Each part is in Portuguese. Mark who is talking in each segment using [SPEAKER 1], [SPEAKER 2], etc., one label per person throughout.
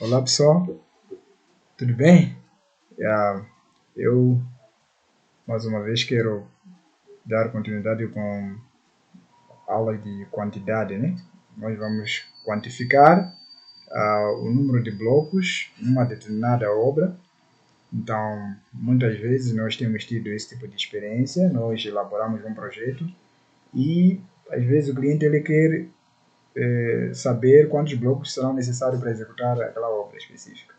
[SPEAKER 1] Olá pessoal, tudo bem? Eu mais uma vez quero dar continuidade com a aula de quantidade, né? Nós vamos quantificar o número de blocos numa determinada obra. Então, muitas vezes nós temos tido esse tipo de experiência, nós elaboramos um projeto e às vezes o cliente ele quer saber quantos blocos serão necessários para executar aquela obra específica.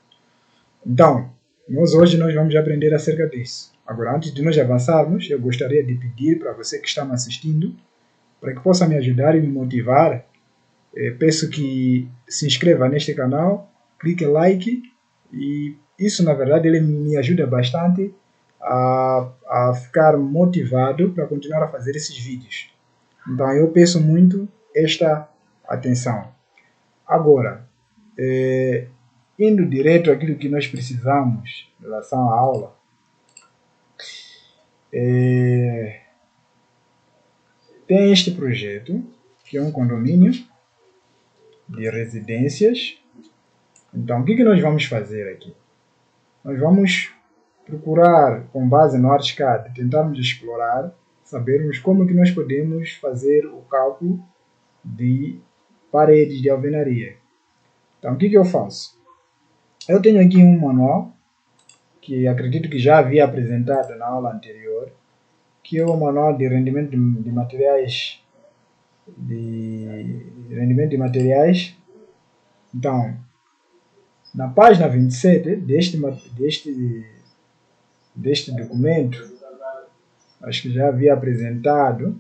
[SPEAKER 1] Então, hoje nós vamos aprender acerca disso. Agora, antes de nós avançarmos, eu gostaria de pedir para você que está me assistindo, para que possa me ajudar e me motivar, peço que se inscreva neste canal, clique like, e isso, na verdade, ele me ajuda bastante a ficar motivado para continuar a fazer esses vídeos. Então, eu peço muito esta atenção. Agora, indo direto àquilo que nós precisamos em relação à aula, tem este projeto, que é um condomínio de residências. Então, o que nós vamos fazer aqui? Nós vamos procurar, com base no ArchiCAD, tentarmos explorar, sabermos como que nós podemos fazer o cálculo de paredes de alvenaria. Então, o que eu faço? Eu tenho aqui um manual, que acredito que já havia apresentado na aula anterior, que é o manual de rendimento de materiais. Então, na página 27 deste documento, acho que já havia apresentado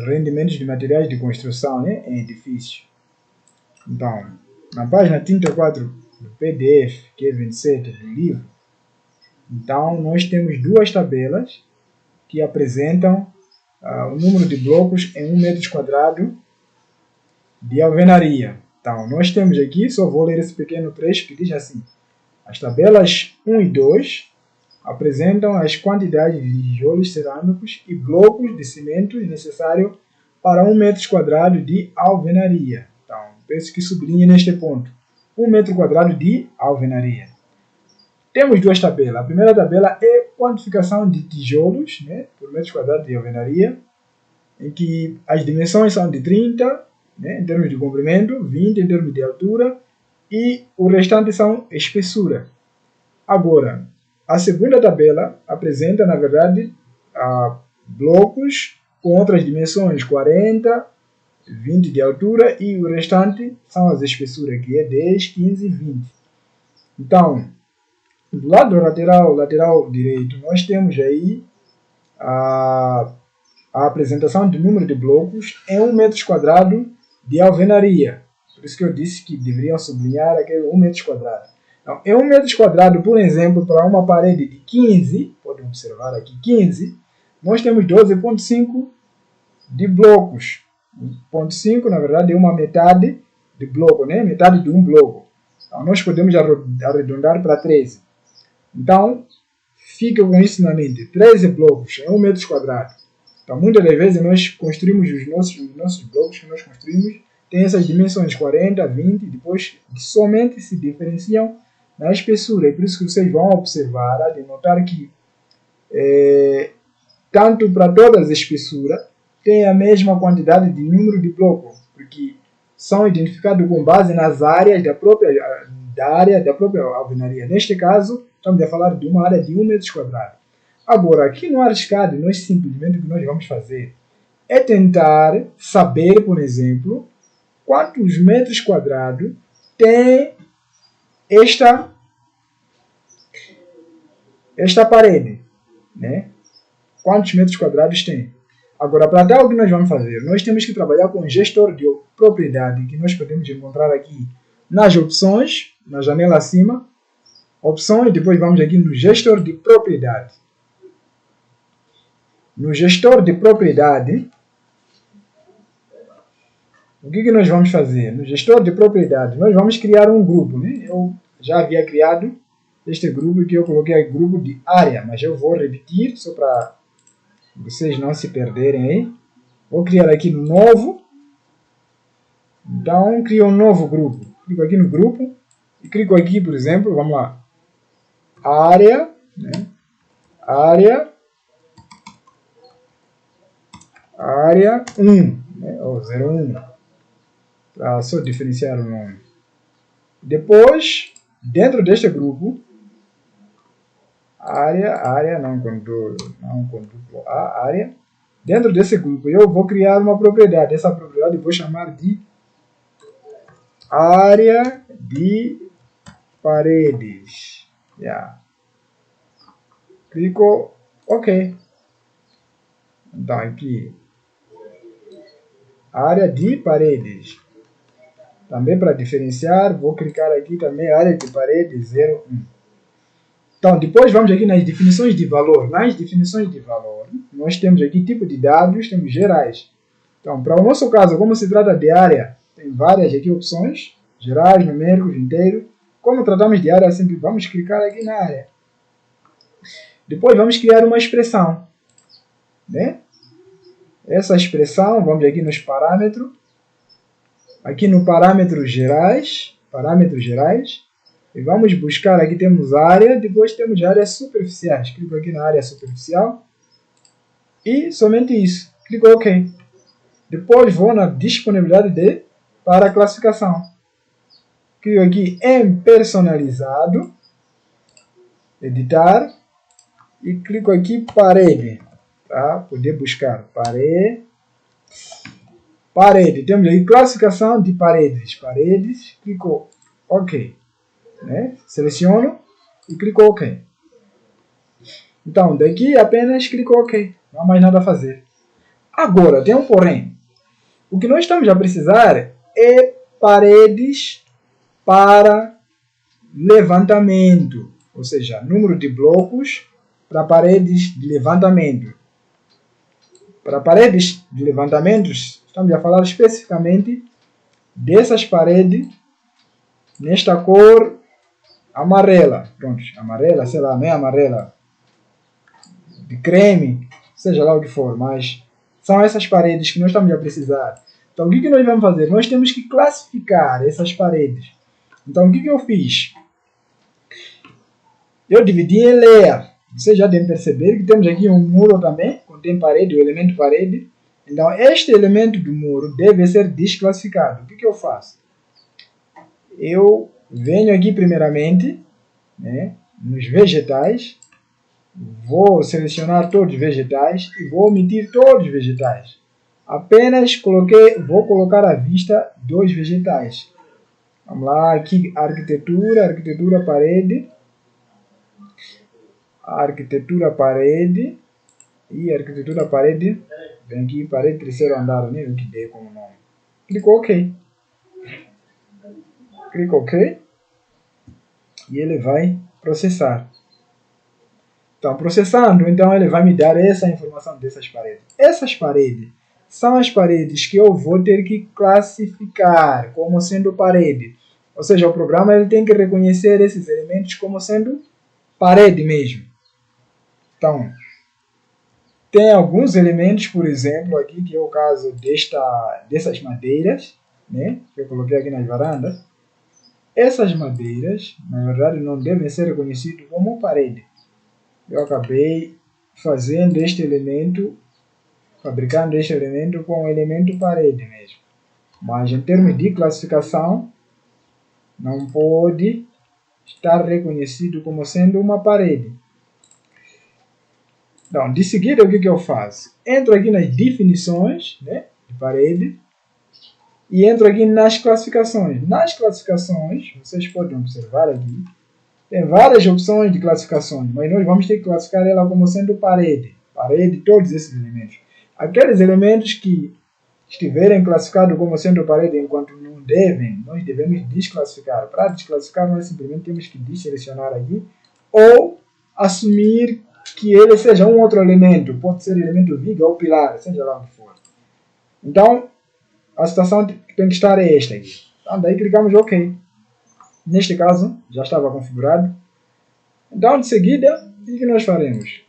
[SPEAKER 1] rendimentos de materiais de construção, né, em edifício. Então, na página 34 do PDF, que é 27 do livro, então nós temos duas tabelas que apresentam o número de blocos em 1 metro quadrado de alvenaria. Então, nós temos aqui, só vou ler esse pequeno trecho que diz assim: as tabelas 1 e 2 apresentam as quantidades de tijolos cerâmicos e blocos de cimento necessários para 1 metro quadrado de alvenaria. Então, penso que sublinhe neste ponto: 1 metro quadrado de alvenaria. Temos duas tabelas. A primeira tabela é quantificação de tijolos, né, por metro quadrado de alvenaria, em que as dimensões são de 30, né, em termos de comprimento, 20 em termos de altura, e o restante são espessura. Agora, a segunda tabela apresenta, na verdade, blocos com outras dimensões, 40, 20 de altura, e o restante são as espessuras, que é 10, 15 e 20. Então, do lado lateral direito, nós temos aí a apresentação do número de blocos em 1 metro quadrado de alvenaria. Por isso que eu disse que deveriam sublinhar aquele 1 metro quadrado. Então, em 1 metro quadrado, por exemplo, para uma parede de 15, podem observar aqui 15, nós temos 12,5 de blocos. 0,5, na verdade, é uma metade de bloco, né? Metade de um bloco. Então, nós podemos arredondar para 13. Então, fica com isso na mente: 13 blocos em 1 metro quadrado. Então, muitas das vezes nós construímos os nossos blocos que nós construímos, tem essas dimensões 40, 20, depois somente se diferenciam na espessura. É por isso que vocês vão observar, de notar que tanto para todas as espessuras tem a mesma quantidade de número de blocos, porque são identificados com base nas áreas da própria alvenaria. Neste caso, estamos a falar de uma área de 1 metro quadrado. Agora, aqui no ArchiCAD, o que nós vamos fazer é tentar saber, por exemplo, quantos metros quadrados tem esta parede, né? Quantos metros quadrados tem? Agora, para tal, o que nós vamos fazer? Nós temos que trabalhar com o gestor de propriedade, que nós podemos encontrar aqui nas opções, na janela acima, opções, depois vamos aqui no gestor de propriedade. No gestor de propriedade, o que nós vamos fazer? No gestor de propriedade, nós vamos criar um grupo, né? Eu já havia criado este grupo, que eu coloquei grupo de área, mas eu vou repetir só para vocês não se perderem aí. Vou criar aqui no novo. Então, crio um novo grupo. Clico aqui no grupo. E clico aqui, por exemplo, vamos lá, área, né? área 1, né? ou 01, para só diferenciar o nome. Depois, dentro deste grupo, área não com duplo A, área. Dentro desse grupo, eu vou criar uma propriedade. Essa propriedade eu vou chamar de área de paredes. Yeah. Clico OK. Então, aqui, área de paredes. Também para diferenciar, vou clicar aqui também, área de paredes 01. Então, depois vamos aqui nas definições de valor. Nas definições de valor, nós temos aqui tipo de dados, temos gerais. Então, para o nosso caso, como se trata de área, tem várias aqui opções, gerais, numéricos, inteiro. Como tratamos de área, sempre vamos clicar aqui na área. Depois vamos criar uma expressão, né? Essa expressão, vamos aqui nos parâmetros. Aqui no parâmetros gerais, e vamos buscar, aqui temos área, depois temos áreas superficiais. Clico aqui na área superficial e somente isso. Clico OK. Depois vou na disponibilidade para classificação. Clico aqui em personalizado, editar e clico aqui parede, para poder buscar parede. Temos aí classificação de paredes. Clico OK. Né? Seleciono e clico OK. Então, daqui apenas clico OK. Não há mais nada a fazer. Agora, tem um porém. O que nós estamos a precisar é paredes para levantamento. Ou seja, número de blocos para paredes de levantamento. Para paredes de levantamentos, estamos a falar especificamente dessas paredes nesta cor amarela. Pronto, amarela, sei lá, meio amarela, de creme, seja lá o que for, mas são essas paredes que nós estamos a precisar. Então, o que nós vamos fazer? Nós temos que classificar essas paredes. Então, o que eu fiz? Eu dividi em layer. Vocês já devem perceber que temos aqui um muro também, contém parede, o elemento parede. Então, este elemento do muro deve ser desclassificado. O que eu faço? Eu venho aqui primeiramente, né, nos vegetais, vou selecionar todos os vegetais e vou omitir todos os vegetais. Apenas vou colocar à vista dois vegetais. Vamos lá, aqui arquitetura parede, e arquitetura parede, vem aqui parede terceiro andar, nem o que dei como nome. Clico OK. Clico OK e ele vai processar. Então, processando, então ele vai me dar essa informação dessas paredes. Essas paredes são as paredes que eu vou ter que classificar como sendo parede. Ou seja, o programa ele tem que reconhecer esses elementos como sendo parede mesmo. Então, tem alguns elementos, por exemplo, aqui que é o caso dessas madeiras, né, que eu coloquei aqui nas varandas. Essas madeiras, na verdade, não devem ser reconhecidas como parede. Eu acabei fazendo este elemento, fabricando este elemento com o elemento parede mesmo. Mas em termos de classificação, não pode estar reconhecido como sendo uma parede. Então, de seguida, o que eu faço? Entro aqui nas definições, né, de parede e entro aqui nas classificações. Nas classificações, vocês podem observar aqui, tem várias opções de classificações, mas nós vamos ter que classificar ela como sendo parede. Parede, todos esses elementos. Aqueles elementos que estiverem classificados como sendo parede enquanto não devem, nós devemos desclassificar. Para desclassificar, nós simplesmente temos que desselecionar aqui ou assumir que ele seja um outro elemento. Pode ser elemento viga ou pilar, seja lá o que for. Então, a situação que tem que estar é esta aqui. Então, daí clicamos OK. Neste caso, já estava configurado. Então, de seguida, o que nós faremos?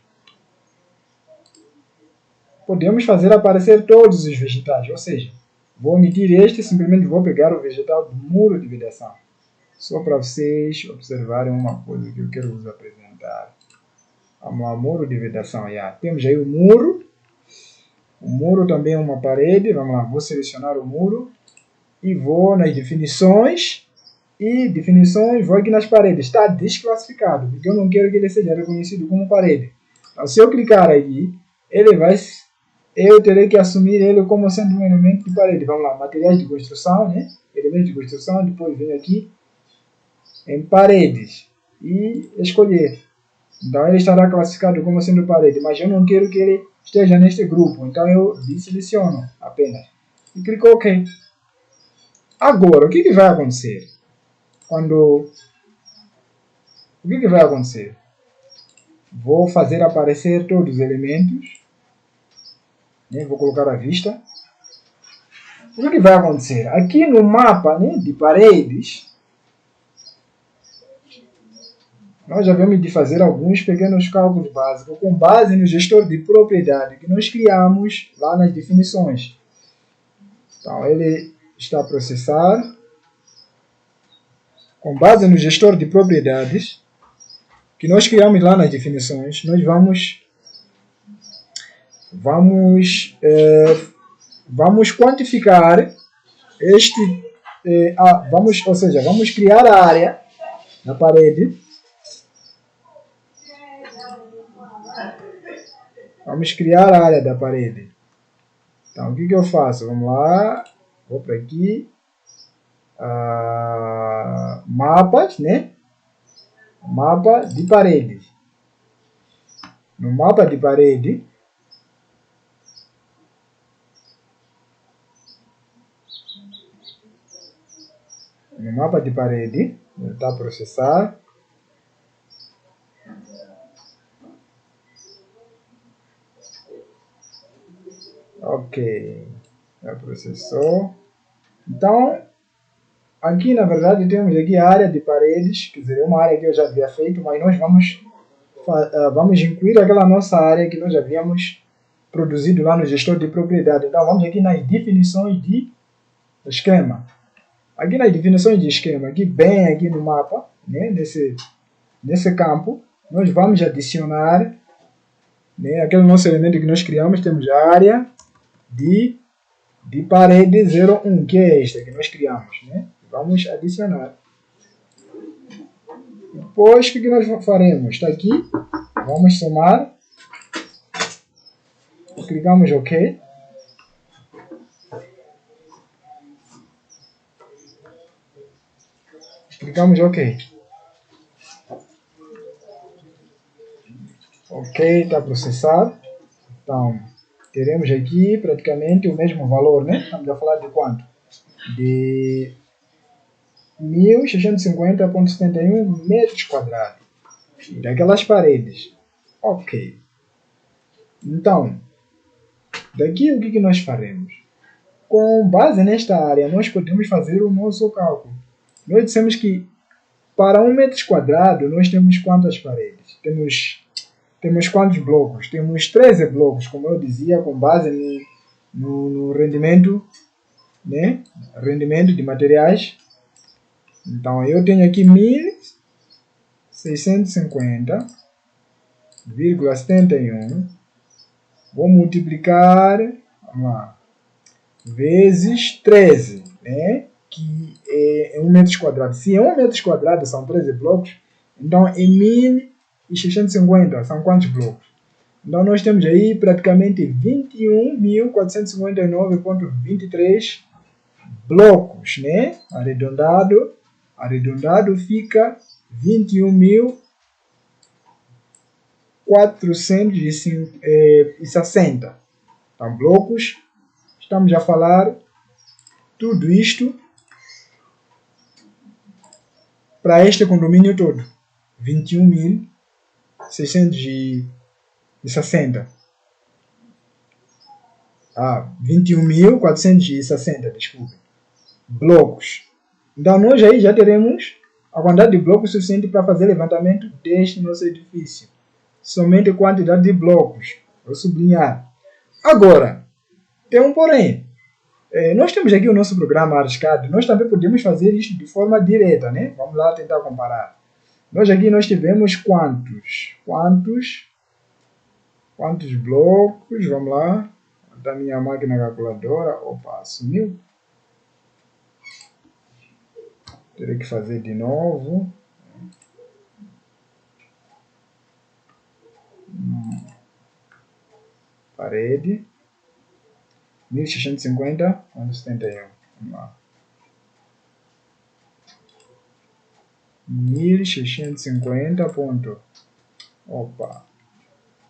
[SPEAKER 1] Podemos fazer aparecer todos os vegetais, ou seja, vou omitir este e simplesmente vou pegar o vegetal do muro de vedação. Só para vocês observarem uma coisa que eu quero vos apresentar. Vamos lá, muro de vedação. Temos aí o muro. O muro também é uma parede. Vamos lá, vou selecionar o muro. E vou nas definições. E definições, vou aqui nas paredes. Está desclassificado, porque eu não quero que ele seja reconhecido como parede. Então, se eu clicar aqui, eu terei que assumir ele como sendo um elemento de parede. Vamos lá, materiais de construção, né? Elementos de construção, depois venho aqui em paredes e escolher. Então ele estará classificado como sendo parede, mas eu não quero que ele esteja neste grupo, então eu desseleciono apenas e clico OK. Agora, o que vai acontecer? O que vai acontecer? Vou fazer aparecer todos os elementos, né? Vou colocar à vista. O que vai acontecer? Aqui no mapa, né, de paredes, nós já vamos de fazer alguns pequenos cálculos básicos com base no gestor de propriedade que nós criamos lá nas definições. Então, ele está a processar. Com base no gestor de propriedades que nós criamos lá nas definições, nós vamos quantificar vamos criar a área da parede. Vamos criar a área da parede. Então, o que eu faço? Vamos lá, vou para aqui, mapas, né? Mapa de parede. No mapa de parede, está a processar. Ok, já processou. Então, aqui na verdade temos aqui a área de paredes, quer dizer, é uma área que eu já havia feito, mas nós vamos incluir aquela nossa área que nós havíamos produzido lá no gestor de propriedade. Então, vamos aqui nas definições de esquema. Aqui nas definições de esquema, aqui bem aqui no mapa, né, nesse campo, nós vamos adicionar, né, aquele nosso elemento que nós criamos. Temos a área de parede 01, que é esta que nós criamos, né? Vamos adicionar. Depois, o que nós faremos? Está aqui, vamos somar, clicamos OK. Clicamos OK. OK, está processado. Então, teremos aqui praticamente o mesmo valor, né? Estamos a falar de quanto? De 1650,71 metros quadrados daquelas paredes. Ok. Então, daqui o que nós faremos? Com base nesta área, nós podemos fazer o nosso cálculo. Nós dissemos que para 1 metro quadrado nós temos quantas paredes? Temos quantos blocos? Temos 13 blocos, como eu dizia, com base no rendimento, né? Rendimento de materiais. Então, eu tenho aqui 1650,71. Vou multiplicar, vamos lá, vezes 13, né? Que é 1 metro quadrado. Se é 1 metro quadrado são 13 blocos, então em 1650 são quantos blocos? Então nós temos aí praticamente 21.459,23 blocos, né? Arredondado fica 21.460. Então, blocos, estamos a falar tudo isto para este condomínio todo. 21.660. 21.460, desculpe. Blocos. Então, nós aí já teremos a quantidade de blocos suficiente para fazer levantamento deste nosso edifício. Somente a quantidade de blocos. Vou sublinhar. Agora, tem um porém. Nós temos aqui o nosso programa ArchiCAD, nós também podemos fazer isso de forma direta, né? Vamos lá tentar comparar. Nós tivemos quantos blocos? Vamos lá, da minha máquina calculadora, opa, sumiu. Terei que fazer de novo. Parede. 1650,71. Vamos lá.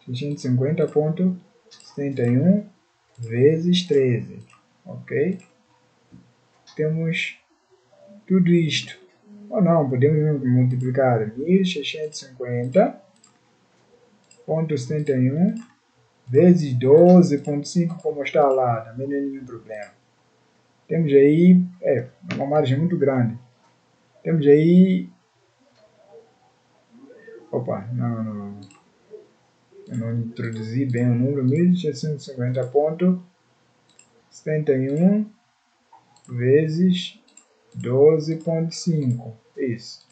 [SPEAKER 1] 650,71 vezes 13. Ok? Temos tudo isto. Ou não, podemos multiplicar 1650,71 vezes 12,5, como está lá, também não é nenhum problema. Temos aí, uma margem muito grande. Temos aí, opa, não. Eu não introduzi bem o número, 1650,71 vezes 12,5. Isso.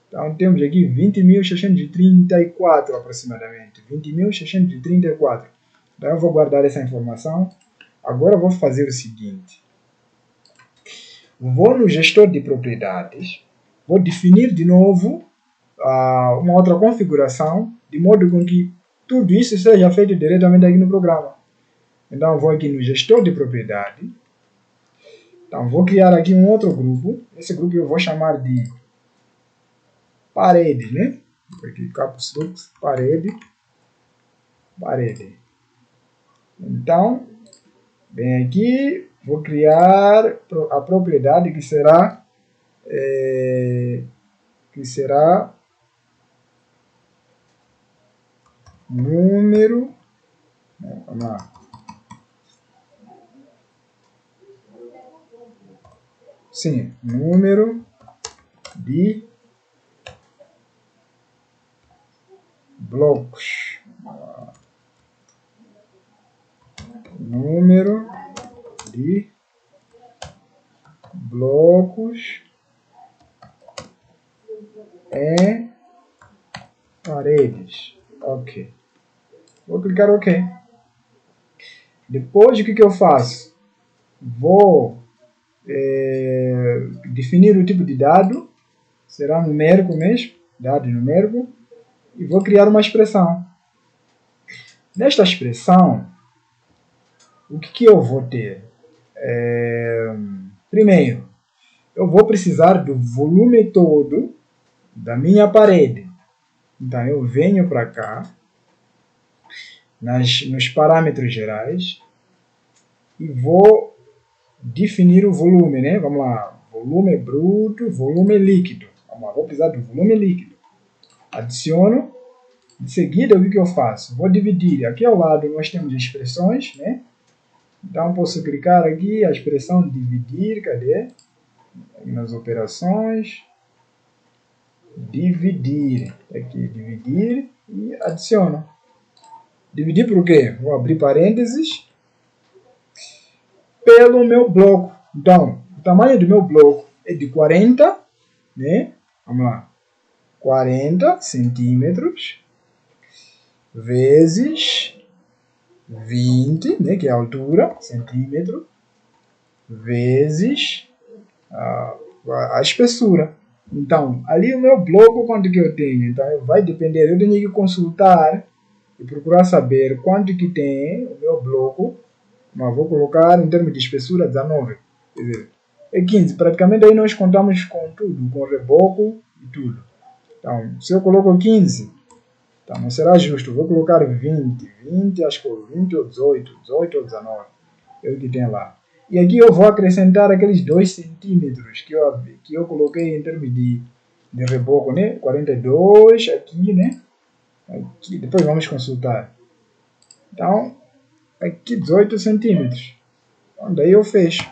[SPEAKER 1] Então temos aqui 20.634 aproximadamente. 20.634. Então eu vou guardar essa informação. Agora eu vou fazer o seguinte. Vou no gestor de propriedades. Vou definir de novo uma outra configuração, de modo com que tudo isso seja feito diretamente aqui no programa. Então eu vou aqui no gestor de propriedade. Então vou criar aqui um outro grupo. Esse grupo eu vou chamar de parede, né? Aqui caps lux, parede. Então, bem aqui, vou criar a propriedade que será número, vamos lá, sim, número de blocos, número de blocos em paredes. Ok. Vou clicar OK. Depois, o que eu faço? Vou definir o tipo de dado, será numérico mesmo, dado numérico, e vou criar uma expressão. Nesta expressão, o que eu vou ter? Primeiro, eu vou precisar do volume todo da minha parede. Então, eu venho para cá, nos parâmetros gerais, e vou definir o volume, né? Vamos lá, volume bruto, volume líquido. Vamos lá, vou precisar do volume líquido. Adiciono. Em seguida, o que eu faço? Vou dividir. Aqui ao lado nós temos expressões, né? Então, posso clicar aqui, a expressão dividir, cadê? Nas operações. Dividir. Aqui, dividir e adiciono. Dividir por quê? Vou abrir parênteses. Pelo meu bloco. Então, o tamanho do meu bloco é de 40, né? Vamos lá. 40 centímetros vezes 20, né, que é a altura, centímetro, vezes a espessura. Então, ali o meu bloco, quanto que eu tenho? Então, vai depender, eu tenho que consultar e procurar saber quanto que tem o meu bloco, mas vou colocar em termos de espessura 19, quer dizer, é 15, praticamente aí nós contamos com tudo, com reboco e tudo. Então, se eu coloco 15, então não será justo, vou colocar 20, acho que 20 ou 18 ou 19, é o que tem lá. E aqui eu vou acrescentar aqueles 2 centímetros que eu coloquei em termos de reboco, né? 42 aqui, né? Aqui, depois vamos consultar. Então, aqui 18 centímetros. Então, daí eu fecho.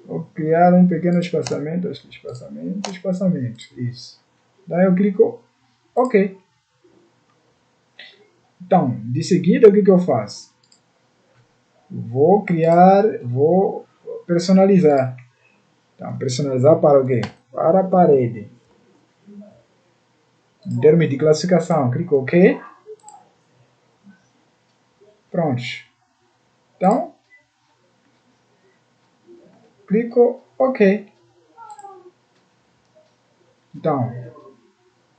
[SPEAKER 1] Vou criar um pequeno espaçamento, acho que espaçamento, isso. Daí eu clico OK. Então, de seguida, o que eu faço? vou personalizar. Então, personalizar para o quê? Para a parede. Em termos de classificação, clico OK. Prontos. Então, clico OK. Então,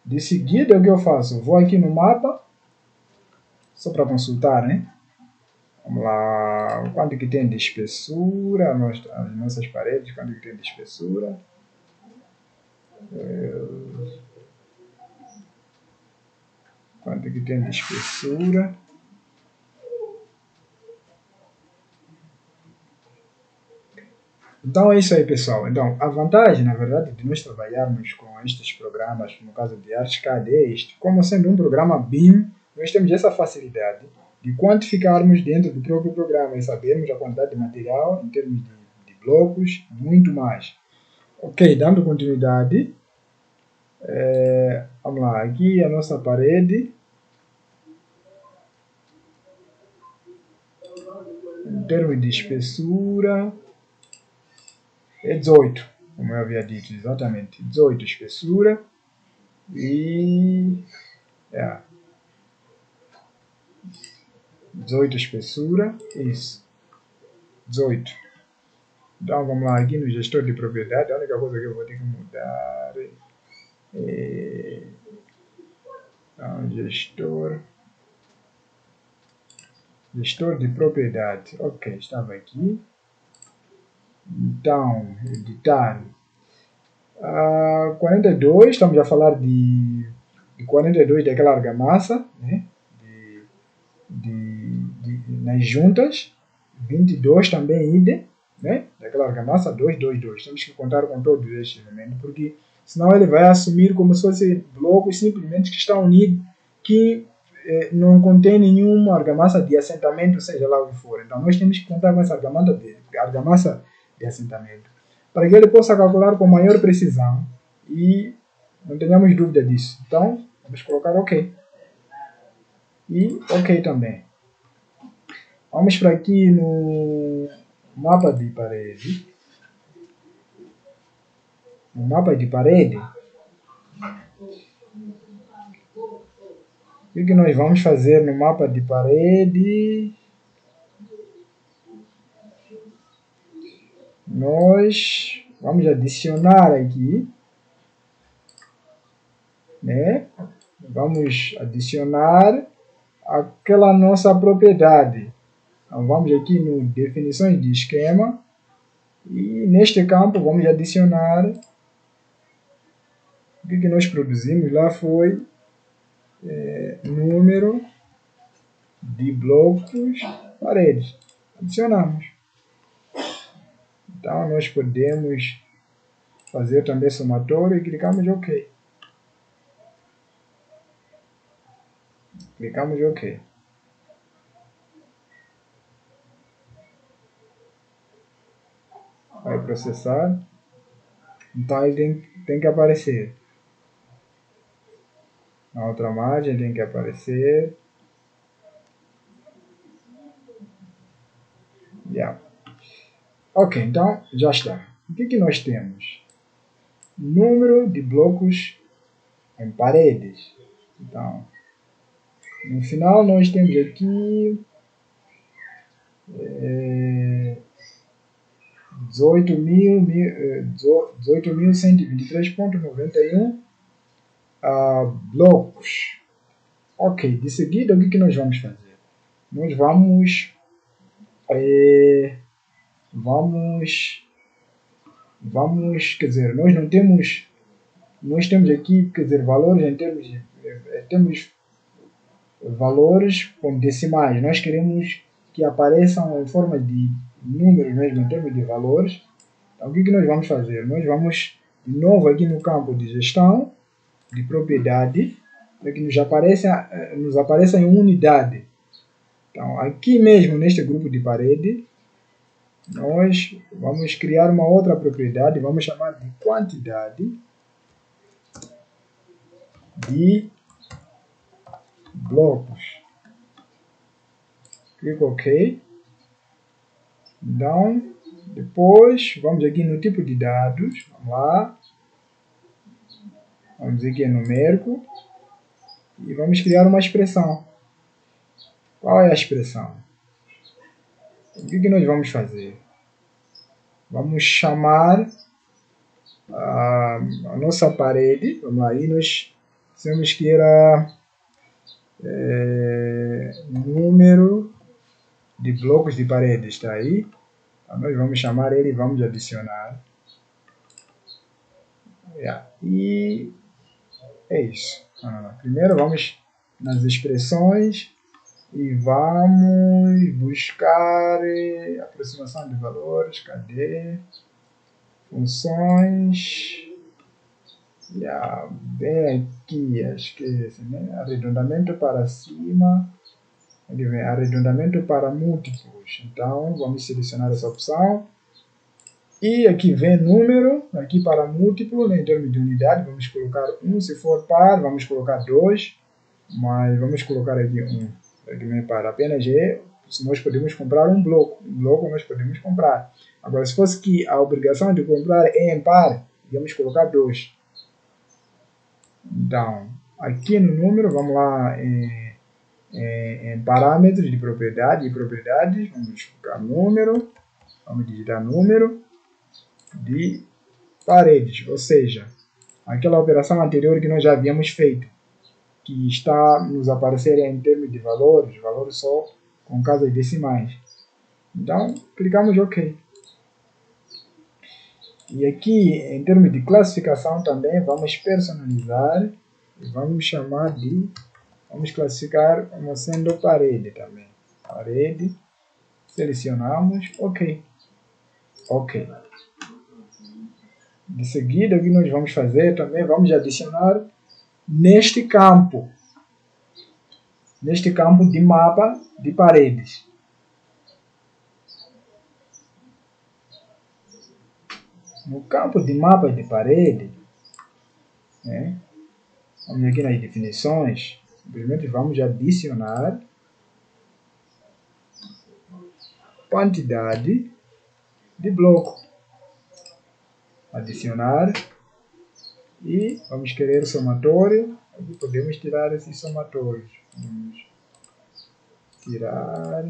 [SPEAKER 1] de seguida o que eu faço? Vou aqui no mapa, só para consultar, né? Vamos lá, quanto que tem de espessura, as nossas paredes, quanto que tem de espessura. Quanto que tem de espessura. Então é isso aí, pessoal. Então, a vantagem, na verdade, de nós trabalharmos com estes programas, no caso de Archicad, é este. Como sendo um programa BIM, nós temos essa facilidade de quantificarmos dentro do próprio programa e sabermos a quantidade de material em termos de blocos, muito mais. Ok, dando continuidade, vamos lá, aqui a nossa parede. Em termos de espessura, é 18, como eu havia dito, exatamente, 18 espessura e 18 espessura, isso, 18. Então vamos lá, aqui no gestor de propriedade, a única coisa que eu vou ter que mudar é então, gestor de propriedade, ok, estava aqui. Então, editar. 42, estamos a falar de 42 daquela argamassa, né? Nas juntas. 22 também idem, né? Daquela argamassa, 222. Temos que contar com todos estes elementos, porque senão ele vai assumir como se fossem blocos simplesmente que estão unidos, que não contém nenhuma argamassa de assentamento, seja lá o que for. Então nós temos que contar com essa argamassa de assentamento, para que ele possa calcular com maior precisão e não tenhamos dúvida disso. Então, vamos colocar OK. E OK também. Vamos para aqui no mapa de parede. No mapa de parede, o que nós vamos fazer no mapa de parede? Nós vamos adicionar aqui, né? Vamos adicionar aquela nossa propriedade. Então, vamos aqui no definições de esquema e neste campo vamos adicionar o que nós produzimos lá foi número de blocos paredes. Adicionamos. Então nós podemos fazer também somatório e clicamos em OK. Clicamos em OK. Vai processar. Então ele tem que aparecer. Na outra margem tem que aparecer. Yeah. Ok, então já está. O que nós temos? Número de blocos em paredes. Então, no final nós temos aqui 18.123.91 blocos. Ok, de seguida o que nós vamos fazer? Nós vamos quer dizer, nós temos aqui, quer dizer, valores em termos de, temos valores com decimais, nós queremos que apareçam em forma de números mesmo, em termos de valores. Então o que nós vamos fazer? Nós vamos de novo aqui no campo de gestão de propriedade, para que nos apareça em unidade. Então aqui mesmo neste grupo de parede, nós vamos criar uma outra propriedade, vamos chamar de quantidade de blocos. Clico OK. Então, depois, vamos aqui no tipo de dados, vamos lá, vamos aqui em numérico, e vamos criar uma expressão. Qual é a expressão? O que nós vamos fazer? Vamos chamar a nossa parede, vamos lá, e nós dissemos que era número de blocos de parede, está aí. Então, nós vamos chamar ele e vamos adicionar. E é isso. Primeiro vamos nas expressões e vamos buscar aproximação de valores. Cadê? Funções. Bem aqui, esquece, né? Arredondamento para cima. Ele vem arredondamento para múltiplos. Então vamos selecionar essa opção. E aqui vem número, aqui para múltiplo, né, em termos de unidade, vamos colocar 1, se for par, vamos colocar 2, mas vamos colocar aqui 1, aqui vem para apenas G, se nós podemos comprar um bloco nós podemos comprar. Agora, se fosse que a obrigação de comprar é em par, vamos colocar 2. Então, aqui no número, vamos lá em parâmetros de propriedade, vamos colocar número, vamos digitar número de paredes, ou seja, aquela operação anterior que nós já havíamos feito, que está nos aparecer em termos de valores só com casas decimais. Então, clicamos OK. E aqui, em termos de classificação também, vamos personalizar e vamos classificar como sendo parede também. Parede, selecionamos, OK. OK. De seguida, o que nós vamos fazer também, vamos adicionar neste campo de mapa de paredes. No campo de mapa de parede, né, vamos aqui nas definições, simplesmente vamos adicionar quantidade de bloco. Adicionar e vamos querer somatório, aqui podemos tirar esses somatórios. Vamos tirar.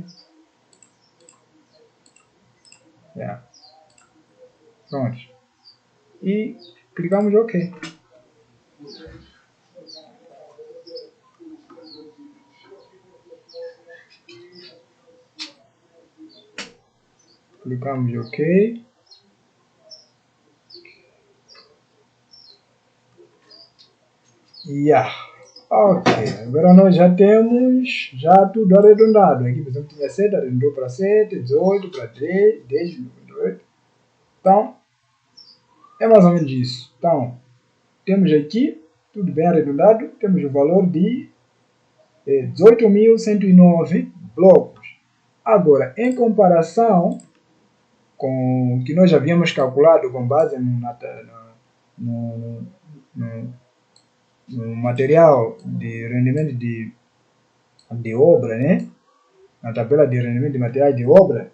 [SPEAKER 1] Pronto. E clicamos OK. Clicamos OK. Ok, agora nós já temos tudo arredondado. Aqui, por exemplo, tinha 7, arredondou para 7, 18 para 10, 10, 18. Então, é mais ou menos isso. Então, temos aqui, tudo bem arredondado, temos o valor de 18.109 blocos. Agora, em comparação com o que nós já havíamos calculado com base no material de rendimento de obra, né? Na tabela de rendimento de materiais de obra,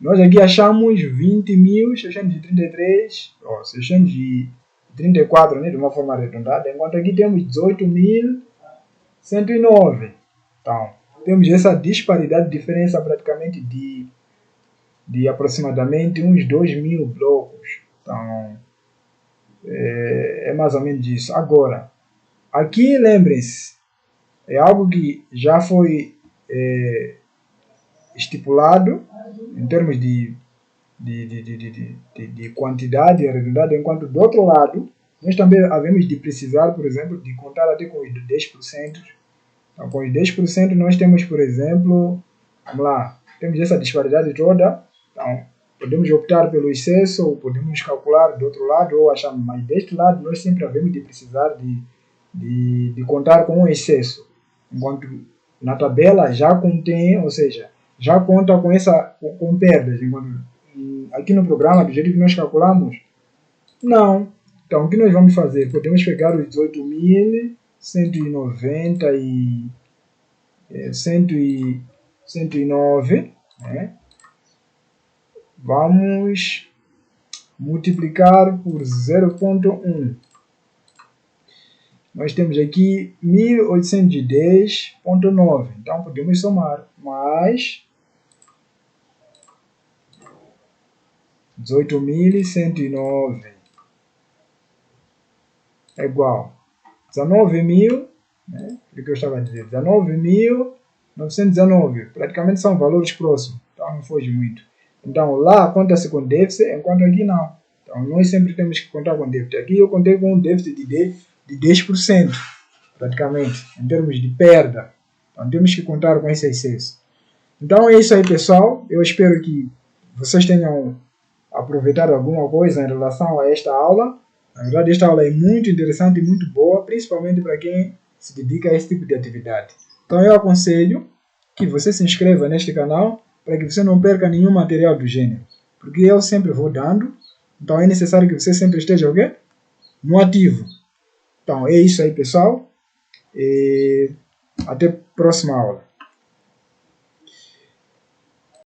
[SPEAKER 1] nós aqui achamos 20.633, 634, né, de uma forma arredondada, enquanto aqui temos 18.109. Então, temos essa disparidade, diferença praticamente de aproximadamente uns 2.000 blocos. Então, é mais ou menos isso. Agora, aqui, lembrem-se, é algo que já foi estipulado em termos de quantidade arredondada, enquanto do outro lado, nós também havemos de precisar, por exemplo, de contar até com os 10%. Então, com os 10% nós temos, por exemplo, vamos lá, temos essa disparidade toda, então podemos optar pelo excesso, ou podemos calcular do outro lado, ou achar, mas deste lado nós sempre havemos de precisar de contar com o excesso, enquanto na tabela já contém, ou seja, já conta com perdas, enquanto aqui no programa, do jeito que nós calculamos, não. Então, o que nós vamos fazer? Podemos pegar os 18.190 e 109, né? Vamos multiplicar por 0,1. Nós temos aqui 1810,9. Então, podemos somar. Mais 18.109 é igual a 19.000, né? O que eu estava a dizer, 19.919. Praticamente são valores próximos, então não foge muito. Então, lá conta-se com déficit, enquanto aqui não. Então, nós sempre temos que contar com déficit. Aqui eu contei com um déficit de 10%, praticamente, em termos de perda. Então, temos que contar com esse excesso. Então, é isso aí, pessoal. Eu espero que vocês tenham aproveitado alguma coisa em relação a esta aula. Na verdade, esta aula é muito interessante e muito boa, principalmente para quem se dedica a esse tipo de atividade. Então, eu aconselho que você se inscreva neste canal para que você não perca nenhum material do gênero, porque eu sempre vou dando, então é necessário que você sempre esteja o quê? No ativo. Então, é isso aí, pessoal, e até a próxima aula.